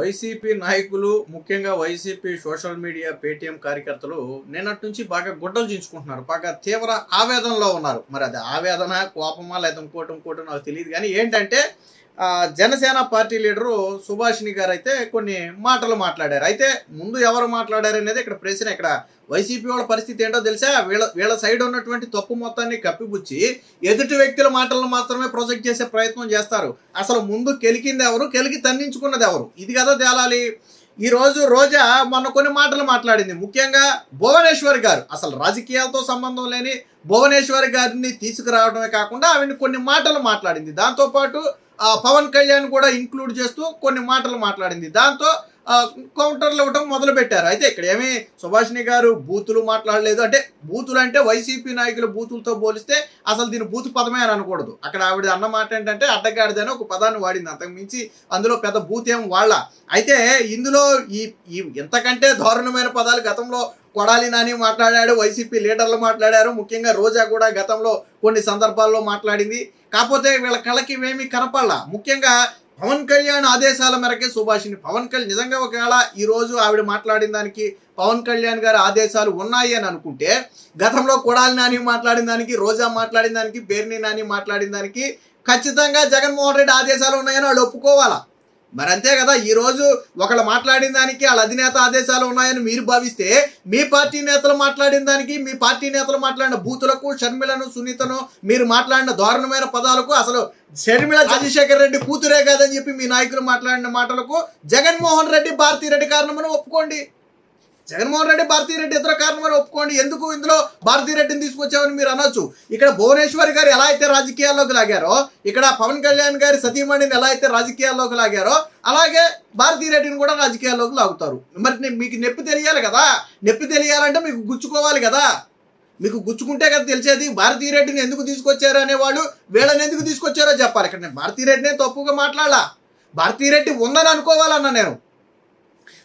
YCP నాయకులు ముఖ్యంగా YCP social media Paytm కార్యకర్తలు నిన్నటి నుంచి బాగా గుడ్డలు చించుకుంటున్నారు. బాగా తీవ్ర ఆవేదనలో ఉన్నారు. మరి అది ఆవేదన, కోపమా లేదా ఇంకోటి నాకు తెలియదు. కానీ ఏంటంటే జనసేన పార్టీ లీడరు సుభాషిణి గారు అయితే కొన్ని మాటలు మాట్లాడారు. అయితే ముందు ఎవరు మాట్లాడారు అనేది ఇక్కడ ప్రశ్న. ఇక్కడ వైసీపీ వాళ్ళ పరిస్థితి ఏంటో తెలుసా? వీళ్ళ సైడ్ ఉన్నటువంటి తప్పు మొత్తాన్ని కప్పిపుచ్చి ఎదుటి వ్యక్తుల మాటలను మాత్రమే ప్రొజెక్ట్ చేసే ప్రయత్నం చేస్తారు. అసలు ముందు కెలికింది ఎవరు, కెలికి తన్నించుకున్నది ఎవరు, ఇది కదా తేలాలి. ఈరోజు రోజా మొన్న కొన్ని మాటలు మాట్లాడింది. ముఖ్యంగా భువనేశ్వర్ గారు, అసలు రాజకీయాలతో సంబంధం లేని భువనేశ్వర్ గారిని తీసుకురావడమే కాకుండా ఆవిడ కొన్ని మాటలు మాట్లాడింది. దాంతోపాటు పవన్ కళ్యాణ్ కూడా ఇంక్లూడ్ చేస్తూ కొన్ని మాటలు మాట్లాడింది. దాంతో కౌంటర్లు ఇవ్వడం మొదలు పెట్టారు. అయితే ఇక్కడ ఏమి సుభాషిణి గారు బూతులు మాట్లాడలేదు. అంటే బూతులు అంటే వైసీపీ నాయకుల బూతులతో పోలిస్తే అసలు దీని బూతు పదమే అని అనకూడదు. అక్కడ ఆవిడ అన్న మాట ఏంటంటే అడ్డగాడిదని ఒక పదాన్ని వాడింది. అంతకు మించి అందులో పెద్ద బూత్ ఏం వాళ్ళ. అయితే ఇందులో ఈ ఇంతకంటే దారుణమైన పదాలు గతంలో కొడాలి నాని మాట్లాడాడు, వైసీపీ లీడర్లు మాట్లాడారు. ముఖ్యంగా రోజా కూడా గతంలో కొన్ని సందర్భాల్లో మాట్లాడింది. కాకపోతే వీళ్ళ కళకి ఇవేమీ కనపడలా. ముఖ్యంగా పవన్ కళ్యాణ్ ఆదేశాల మేరకే సుభాషిణి, పవన్ కళ్యాణ్ నిజంగా ఒకవేళ ఈరోజు ఆవిడ మాట్లాడిన దానికి పవన్ కళ్యాణ్ గారి ఆదేశాలు ఉన్నాయి అని అనుకుంటే, గతంలో కొడాలి నాని మాట్లాడిన దానికి, రోజా మాట్లాడిన దానికి, పేర్ని నాని మాట్లాడిన దానికి ఖచ్చితంగా జగన్మోహన్ రెడ్డి ఆదేశాలు ఉన్నాయని వాళ్ళు ఒప్పుకోవాలా. మరి అంతే కదా. ఈరోజు ఒకళ్ళు మాట్లాడిన దానికి వాళ్ళ అధినేత ఆదేశాలు ఉన్నాయని మీరు భావిస్తే, మీ పార్టీ నేతలు మాట్లాడిన దానికి, మీ పార్టీ నేతలు మాట్లాడిన బూతులకు, షర్మిలను, సునీతను, మీరు మాట్లాడిన దారుణమైన పదాలకు, అసలు షర్మిల చంద్రశేఖర్ రెడ్డి కూతురే కాదని చెప్పి మీ నాయకులు మాట్లాడిన మాటలకు జగన్మోహన్ రెడ్డి, భారతీరెడ్డి కారణమని ఒప్పుకోండి. జగన్మోహన్ రెడ్డి, భారతీరెడ్డి ఇద్దరు కారణమని ఒప్పుకోండి. ఎందుకు ఇందులో భారతీరెడ్డిని తీసుకొచ్చామని మీరు అనొచ్చు. ఇక్కడ భువనేశ్వరి గారు ఎలా అయితే రాజకీయాల్లోకి లాగారో, ఇక్కడ పవన్ కళ్యాణ్ గారి సతీమణిని ఎలా అయితే రాజకీయాల్లోకి లాగారో, అలాగే భారతీరెడ్డిని కూడా రాజకీయాల్లోకి లాగుతారు. మరి మీకు నొప్పి తెలియాలి కదా. నొప్పి తెలియాలంటే మీకు గుచ్చుకోవాలి కదా. మీకు గుచ్చుకుంటే కదా తెలిసేది. భారతీరెడ్డిని ఎందుకు తీసుకొచ్చారు అనేవాళ్ళు వీళ్ళని ఎందుకు తీసుకొచ్చారో చెప్పాలి. ఇక్కడ నేను భారతీరెడ్డినే తప్పుగా మాట్లాడాలా, భారతీరెడ్డి ఉందని అనుకోవాలన్నా నేను.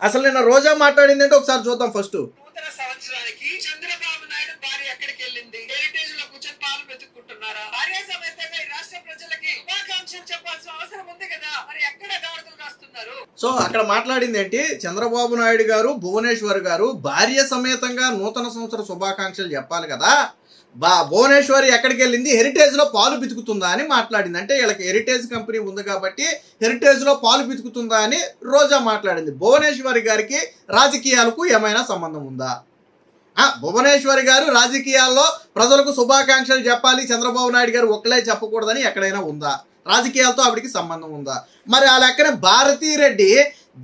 అసలు నిన్న రోజా మాట్లాడింది అంటే ఒకసారి చూద్దాం. ఫస్ట్, నూతన సంవత్సరానికి చంద్రబాబు నాయుడు భార్య ఎక్కడికి వెళ్ళింది? హెరిటేజ్ లో కూర్చొని పాలు వెతుక్కుంటున్నారా? భార్య సమేతంగా ఈ రాష్ట్ర ప్రజలకి శుభాకాంక్షలు చెప్పాల్సిన అవసరం ఉంది కదా. మరి ఎక్కడ గాడుతులు కాస్తున్నారు? సో అక్కడ మాట్లాడింది ఏంటి? చంద్రబాబు నాయుడు గారు, భువనేశ్వర్ గారు భార్య సమేతంగా నూతన సంవత్సర శుభాకాంక్షలు చెప్పాలి కదా. భువనేశ్వరి ఎక్కడికి వెళ్ళింది? హెరిటేజ్లో పాలు పితుకుతుందా అని మాట్లాడింది. అంటే వీళ్ళకి హెరిటేజ్ కంపెనీ ఉంది కాబట్టి హెరిటేజ్లో పాలు పితుకుతుందా అని రోజా మాట్లాడింది. భువనేశ్వరి గారికి రాజకీయాలకు ఏమైనా సంబంధం ఉందా? భువనేశ్వరి గారు రాజకీయాల్లో ప్రజలకు శుభాకాంక్షలు చెప్పాలి, చంద్రబాబు నాయుడు గారు ఒక్కలే చెప్పకూడదని ఎక్కడైనా ఉందా? రాజకీయాలతో ఆవిడికి సంబంధం ఉందా? మరి ఆ లెక్కన భారతీరెడ్డి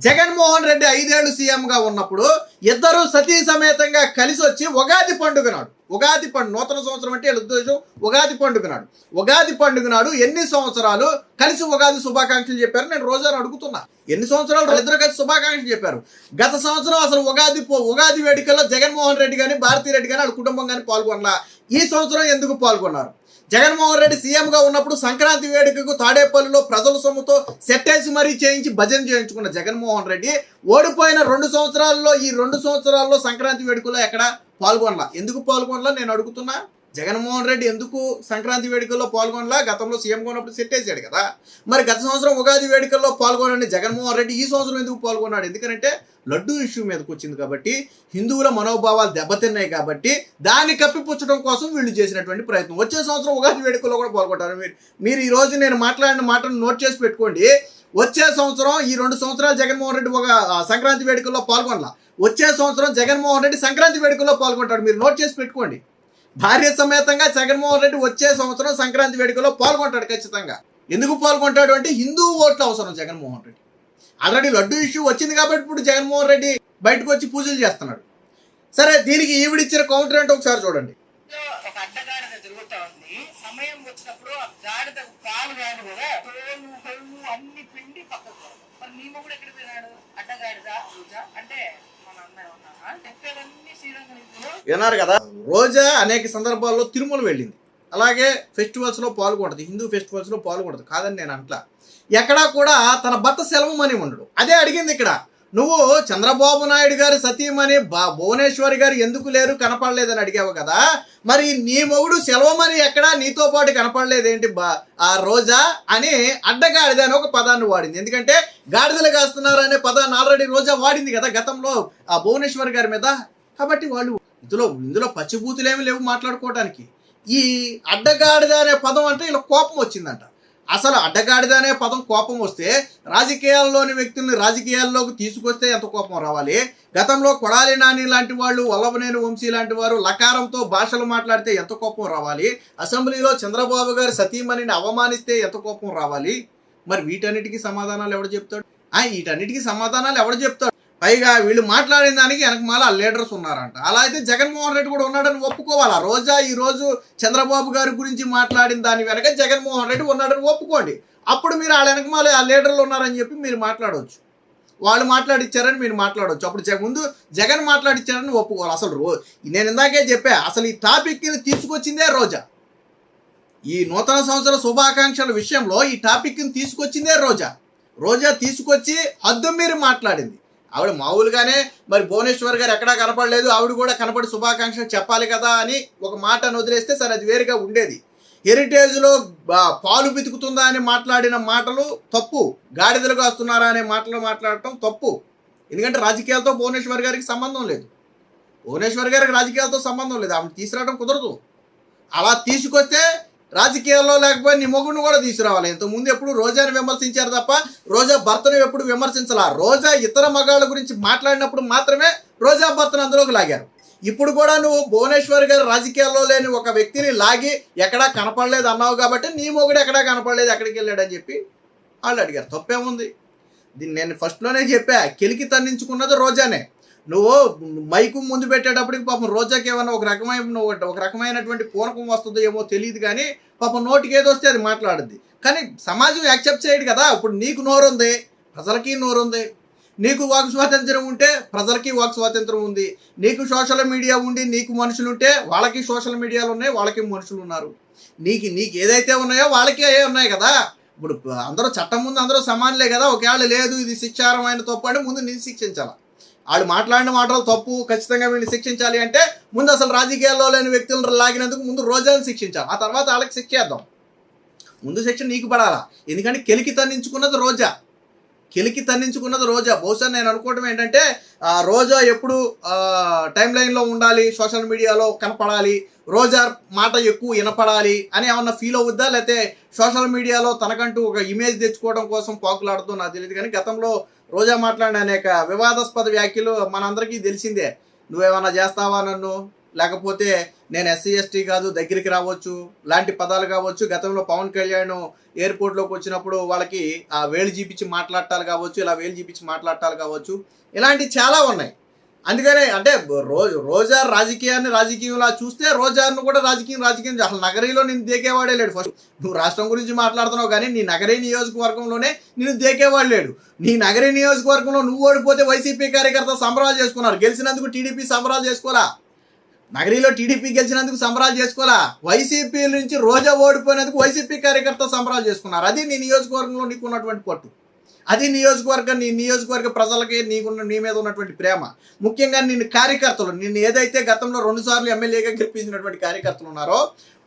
జగన్మోహన్ రెడ్డి 5 ఏళ్లు సీఎంగా ఉన్నప్పుడు ఇద్దరు సతీ సమేతంగా కలిసి వచ్చి ఉగాది పండుగ నాడు, ఉగాది పండుగ, నూతన సంవత్సరం అంటే ఉద్దేశం ఉగాది పండుగ నాడు, ఉగాది పండుగ నాడు ఎన్ని సంవత్సరాలు కలిసి ఉగాది శుభాకాంక్షలు చెప్పారు? నేను రోజాను అడుగుతున్నా. ఎన్ని సంవత్సరాలు వాళ్ళిద్దరు కలిసి శుభాకాంక్షలు చెప్పారు? గత సంవత్సరం అసలు ఉగాది వేడుకల్లో జగన్మోహన్ రెడ్డి కానీ, భారతీరెడ్డి కానీ, వాళ్ళ కుటుంబం కానీ పాల్గొనలా. ఈ సంవత్సరం ఎందుకు పాల్గొన్నారు? జగన్మోహన్ రెడ్డి సీఎంగా ఉన్నప్పుడు సంక్రాంతి వేడుకకు తాడేపల్లిలో ప్రజల సొమ్ముతో సెట్టేసి మరీ చేయించి భజన చేయించుకున్న జగన్మోహన్ రెడ్డి ఓడిపోయిన 2 సంవత్సరాల్లో, ఈ 2 సంవత్సరాల్లో సంక్రాంతి వేడుకలో ఎక్కడ పాల్గొనలా. ఎందుకు పాల్గొనలా నేను అడుగుతున్నా. జగన్మోహన్ రెడ్డి ఎందుకు సంక్రాంతి వేడుకల్లో పాల్గొనలా? గతంలో సీఎంగా ఉన్నప్పుడు సెట్టేసాడు కదా. మరి గత సంవత్సరం ఉగాది వేడుకల్లో పాల్గొనండి జగన్మోహన్ రెడ్డి, ఈ సంవత్సరం ఎందుకు పాల్గొన్నాడు? ఎందుకంటే లడ్డూ ఇష్యూ మీదకి వచ్చింది కాబట్టి, హిందువుల మనోభావాలు దెబ్బతిన్నాయి కాబట్టి దాన్ని కప్పిపుచ్చడం కోసం వీళ్ళు చేసినటువంటి ప్రయత్నం. వచ్చే సంవత్సరం ఉగాది వేడుకల్లో కూడా పాల్గొంటారు. మీరు ఈరోజు నేను మాట్లాడిన మాటను నోట్ చేసి పెట్టుకోండి. వచ్చే సంవత్సరం ఈ 2 సంవత్సరాలు జగన్మోహన్ రెడ్డి ఒక సంక్రాంతి వేడుకల్లో పాల్గొనలా. వచ్చే సంవత్సరం జగన్మోహన్ రెడ్డి సంక్రాంతి వేడుకల్లో పాల్గొంటాడు. మీరు నోట్ చేసి పెట్టుకోండి. భార్య సమేతంగా జగన్మోహన్ రెడ్డి వచ్చే సంవత్సరం సంక్రాంతి వేడుకలో పాల్గొంటాడు ఖచ్చితంగా. ఎందుకు పాల్గొంటాడు అంటే హిందూ ఓట్లు అవసరం జగన్మోహన్ రెడ్డి. ఆల్రెడీ లడ్డూ ఇష్యూ వచ్చింది కాబట్టి ఇప్పుడు జగన్మోహన్ రెడ్డి బయటకు వచ్చి పూజలు చేస్తున్నాడు. సరే, దీనికి ఈవిడిచ్చిన కౌంటర్ అంటే ఒకసారి చూడండి. ఒక అడ్డగాడిద తిరుగుతా ఉంది. సమయం వచ్చినప్పుడు ఆ గాడిద పాలు కాదు కదా, తోలు అన్ని పిండి పక్కకు. మరి నీ మొగుడు ఎక్కడ పోయినాడు? అడ్డగాడిద అంటే మన అమ్మాయి ఉన్నా చెప్పేదన్నీ శ్రీరంగం విన్నారు కదా. రోజా అనేక సందర్భాల్లో తిరుమల వెళ్ళింది, అలాగే ఫెస్టివల్స్లో పాల్గొంటుంది, హిందూ ఫెస్టివల్స్లో పాల్గొంటుంది. కాదని నేను అంట్లా. ఎక్కడా కూడా తన భర్త సెలవు మనీ ఉండడు. అదే అడిగింది ఇక్కడ. నువ్వు చంద్రబాబు నాయుడు గారి సతీమణి భువనేశ్వరి గారు ఎందుకు లేరు కనపడలేదని అడిగావు కదా, మరి నీ మొగుడు సెలవమని ఎక్కడా నీతో పాటు కనపడలేదేంటి ఆ రోజా అని అడ్డగాడిద అని ఒక పదాన్ని వాడింది. ఎందుకంటే గాడిదలు కాస్తున్నారు అనే పదాన్ని ఆల్రెడీ రోజా వాడింది కదా గతంలో ఆ భువనేశ్వరి గారి మీద. కాబట్టి వాళ్ళు ఇందులో పచ్చిబూతులేమి లేవు మాట్లాడుకోవడానికి. ఈ అడ్డగాడిద అనే పదం అంటే ఇలా కోపం వచ్చిందంట. అసలు అడ్డగాడిద అనే పదం కోపం వస్తే రాజకీయాల్లోని వ్యక్తుల్ని రాజకీయాల్లోకి తీసుకొస్తే ఎంత కోపం రావాలి. గతంలో కొడాలి నాని లాంటి వాళ్ళు, వల్లభనేని వంశీ లాంటి వారు లకారంతో భాషలు మాట్లాడితే ఎంత కోపం రావాలి. అసెంబ్లీలో చంద్రబాబు గారి సతీమణిని అవమానిస్తే ఎంత కోపం రావాలి. మరి వీటన్నిటికీ సమాధానాలు ఎవడు చెప్తాడు? వీటన్నిటికీ సమాధానాలు ఎవడు చెప్తాడు? పైగా వీళ్ళు మాట్లాడిన దానికి వెనకమాల లీడర్స్ ఉన్నారంట. అలా అయితే జగన్మోహన్ రెడ్డి కూడా ఉన్నాడని ఒప్పుకోవాలా? రోజా ఈరోజు చంద్రబాబు గారి గురించి మాట్లాడిన దాని వెనక జగన్మోహన్ రెడ్డి ఉన్నాడని ఒప్పుకోండి. అప్పుడు మీరు వాళ్ళ వెనకమాల ఆ లీడర్లు ఉన్నారని చెప్పి మీరు మాట్లాడవచ్చు. వాళ్ళు మాట్లాడిచ్చారని మీరు మాట్లాడవచ్చు. అప్పుడు ముందు జగన్ మాట్లాడిచ్చారని ఒప్పుకోవాలి. అసలు నేను ఇందాకే చెప్పా, అసలు ఈ టాపిక్ని తీసుకొచ్చిందే రోజా. ఈ నూతన సంవత్సర శుభాకాంక్షల విషయంలో ఈ టాపిక్ని తీసుకొచ్చిందే రోజా. రోజా తీసుకొచ్చి హద్దు మీరు మాట్లాడింది. ఆవిడ మామూలుగానే మరి భువనేశ్వర్ గారు ఎక్కడా కనపడలేదు, ఆవిడ కూడా కనపడి శుభాకాంక్షలు చెప్పాలి కదా అని ఒక మాటను వదిలేస్తే సరే అది వేరుగా ఉండేది. హెరిటేజ్లో పాలు పితుకుతుందా అని మాట్లాడిన మాటలు తప్పు, గాడిదలుగా వస్తున్నారా అనే మాటలు మాట్లాడటం తప్పు. ఎందుకంటే రాజకీయాలతో భువనేశ్వర్ గారికి సంబంధం లేదు. భువనేశ్వర్ గారికి రాజకీయాలతో సంబంధం లేదు, ఆమె తీసుకురావడం కుదరదు. అలా తీసుకొస్తే రాజకీయాల్లో లేకపోతే నీ మొగుడిని కూడా తీసుకురావాలి. ఇంతకుముందు ఎప్పుడు రోజాని విమర్శించారు తప్ప రోజా భర్తను ఎప్పుడు విమర్శించాలా. రోజా ఇతర మగాళ్ళ గురించి మాట్లాడినప్పుడు మాత్రమే రోజా భర్తను అందులోకి లాగారు. ఇప్పుడు కూడా నువ్వు భువనేశ్వర్ గారు రాజకీయాల్లో లేని ఒక వ్యక్తిని లాగి ఎక్కడా కనపడలేదు అన్నావు కాబట్టి నీ మొగుడు ఎక్కడా కనపడలేదు, ఎక్కడికి వెళ్ళాడని చెప్పి వాళ్ళు అడిగారు. తప్పేముంది? దీన్ని నేను ఫస్ట్లోనే చెప్పా, కెలికి తన్నించుకున్నది రోజానే. నువ్వు మైకు ముందు పెట్టేటప్పటికి పాపం రోజాకి ఏమన్నా ఒక రకమైనటువంటి పూనకం వస్తుందో ఏమో తెలియదు, కానీ పాపం నోటికి ఏదో వస్తే అది మాట్లాడుద్ది. కానీ సమాజం యాక్సెప్ట్ చేయడు కదా. ఇప్పుడు నీకు నోరుంది, ప్రజలకి నోరుంది. నీకు వాక్ స్వాతంత్రం ఉంటే ప్రజలకి వాక్ స్వాతంత్రం ఉంది. నీకు సోషల్ మీడియా ఉండి నీకు మనుషులు ఉంటే వాళ్ళకి సోషల్ మీడియాలు ఉన్నాయి, వాళ్ళకి మనుషులు ఉన్నారు. నీకు ఏదైతే ఉన్నాయో వాళ్ళకి అయ్యే ఉన్నాయి కదా. ఇప్పుడు అందరూ చట్టం ముందు అందరూ సమానులే కదా. ఒకవేళ లేదు ఇది శిక్షార్హమైన తప్పు అంటే ముందు నేను శిక్షించాలి. వాళ్ళు మాట్లాడిన మాటలు తప్పు, ఖచ్చితంగా వీళ్ళని శిక్షించాలి అంటే ముందు అసలు రాజకీయాల్లో లేని వ్యక్తులను లాగినందుకు ముందు రోజాని శిక్షించాలి. ఆ తర్వాత వాళ్ళకి శిక్ష చేద్దాం. ముందు శిక్ష నీకు పడాలా. ఎందుకంటే కెలికి తన్నించుకున్నది రోజా. బహుశా నేను అనుకోవడం ఏంటంటే రోజా ఎప్పుడు టైం లైన్లో ఉండాలి, సోషల్ మీడియాలో కనపడాలి, రోజా మాట ఎక్కువ వినపడాలి అని ఏమన్నా ఫీల్ అవుద్దా, లేకపోతే సోషల్ మీడియాలో తనకంటూ ఒక ఇమేజ్ తెచ్చుకోవడం కోసం పాకులాడుతూ నాకు తెలియదు. కానీ గతంలో రోజా మాట్లాడిన అనేక వివాదాస్పద వ్యాఖ్యలు మనందరికీ తెలిసిందే. నువ్వేమన్నా చేస్తావా నన్ను, లేకపోతే నేను ఎస్సీ ఎస్టీ కాదు దగ్గరికి రావచ్చు లాంటి పదాలు కావచ్చు. గతంలో పవన్ కళ్యాణ్ ఎయిర్పోర్ట్లోకి వచ్చినప్పుడు వాళ్ళకి ఆ వేలు చూపించి మాట్లాడటాలు కావచ్చు, ఇలా వేలు చూపించి మాట్లాడటాలు కావచ్చు, ఇలాంటివి చాలా ఉన్నాయి. అందుకనే అంటే రోజా రాజకీయంలా చూస్తే రోజాను కూడా రాజకీయం అసలు నగరీలో నేను దేకేవాడే లేడు. ఫస్ట్ నువ్వు రాష్ట్రం గురించి మాట్లాడుతున్నావు కానీ నీ నగరీ నియోజకవర్గంలోనే నేను దేకేవాడు లేడు. నీ నగరీ నియోజకవర్గంలో నువ్వు ఓడిపోతే వైసీపీ కార్యకర్త సంబరాలు చేసుకున్నారు, గెలిచినందుకు టీడీపీ సంబరాలు చేసుకోవాలా. నగరీలో టీడీపీ గెలిచినందుకు సంబరాలు చేసుకోవాలా. వైసీపీ నుంచి రోజా ఓడిపోయినందుకు వైసీపీ కార్యకర్త సంబరాలు చేసుకున్నారు. అది నీ నియోజకవర్గంలో నీకు ఉన్నటువంటి పట్టు, అది నీ నియోజకవర్గ ప్రజలకి నీ మీద ఉన్నటువంటి ప్రేమ. ముఖ్యంగా నిన్ను ఏదైతే గతంలో 2 సార్లు ఎమ్మెల్యేగా గెలిపించినటువంటి కార్యకర్తలు ఉన్నారో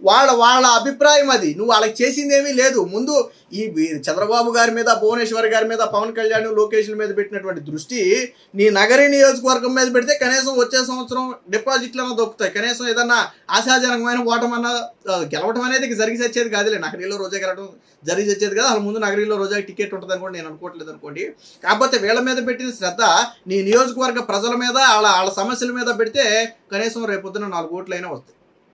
వాళ్ళ అభిప్రాయం అది. నువ్వు వాళ్ళకి చేసిందేమీ లేదు. ముందు ఈ చంద్రబాబు గారి మీద, భువనేశ్వర్ గారి మీద, పవన్ కళ్యాణ్, లోకేష్ల మీద పెట్టినటువంటి దృష్టి నీ నగరీ నియోజకవర్గం మీద పెడితే కనీసం వచ్చే సంవత్సరం డిపాజిట్లన్నా దొక్కుతాయి. కనీసం ఏదన్నా ఆశాజనకమైన ఓటమన్నా గెలవడం అనేది జరిగి వచ్చేది కాదులే. నగరీలో రోజా గెలవడం జరిగి వచ్చేది కదా. అసలు ముందు నగరీలో రోజా టికెట్ ఉంటుంది అనుకోండి, నేను అనుకోవట్లేదు అనుకోండి. కాకపోతే వీళ్ళ మీద పెట్టిన శ్రద్ధ నీ నియోజకవర్గ ప్రజల మీద, వాళ్ళ సమస్యల మీద పెడితే కనీసం రేపొద్దున 4 ఓట్లైనా వస్తాయి.